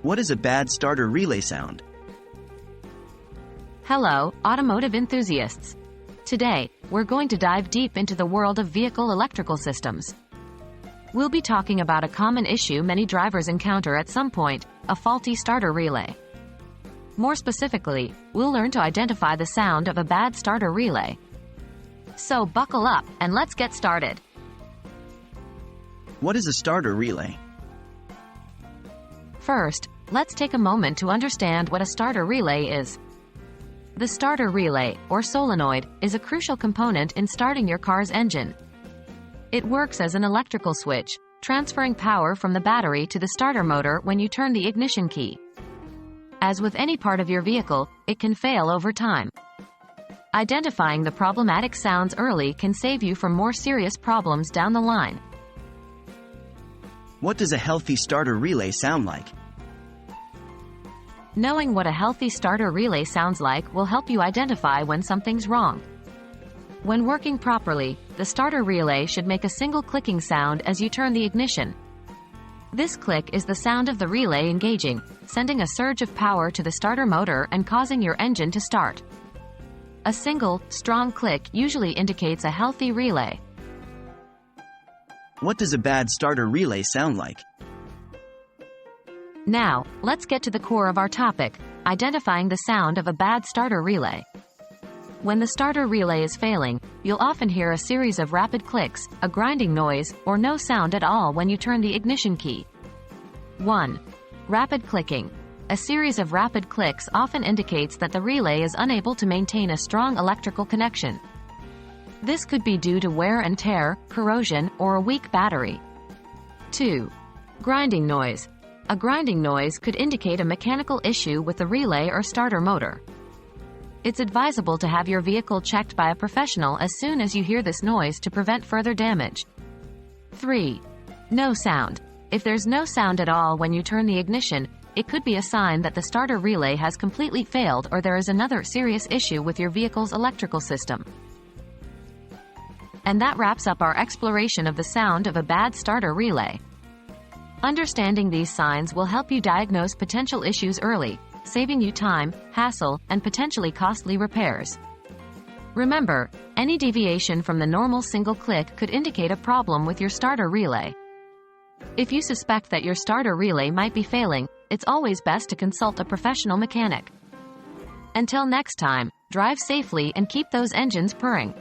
What is a bad starter relay sound? Hello, automotive enthusiasts. Today, we're going to dive deep into the world of vehicle electrical systems. We'll be talking about a common issue many drivers encounter at some point, a faulty starter relay. More specifically, we'll learn to identify the sound of a bad starter relay. So buckle up, and let's get started. What is a starter relay? First, let's take a moment to understand what a starter relay is. The starter relay, or solenoid, is a crucial component in starting your car's engine. It works as an electrical switch, transferring power from the battery to the starter motor when you turn the ignition key. As with any part of your vehicle, it can fail over time. Identifying the problematic sounds early can save you from more serious problems down the line. What does a healthy starter relay sound like? Knowing what a healthy starter relay sounds like will help you identify when something's wrong. When working properly, the starter relay should make a single clicking sound as you turn the ignition. This click is the sound of the relay engaging, sending a surge of power to the starter motor and causing your engine to start. A single, strong click usually indicates a healthy relay. What does a bad starter relay sound like? Now, let's get to the core of our topic, identifying the sound of a bad starter relay. When the starter relay is failing, you'll often hear a series of rapid clicks, a grinding noise, or no sound at all when you turn the ignition key. 1. Rapid clicking. A series of rapid clicks often indicates that the relay is unable to maintain a strong electrical connection. This could be due to wear and tear, corrosion, or a weak battery. 2. Grinding noise. A grinding noise could indicate a mechanical issue with the relay or starter motor. It's advisable to have your vehicle checked by a professional as soon as you hear this noise to prevent further damage. 3. No sound. If there's no sound at all when you turn the ignition, it could be a sign that the starter relay has completely failed or there is another serious issue with your vehicle's electrical system. And that wraps up our exploration of the sound of a bad starter relay. Understanding these signs will help you diagnose potential issues early, saving you time, hassle, and potentially costly repairs. Remember, any deviation from the normal single click could indicate a problem with your starter relay. If you suspect that your starter relay might be failing, it's always best to consult a professional mechanic. Until next time, drive safely and keep those engines purring.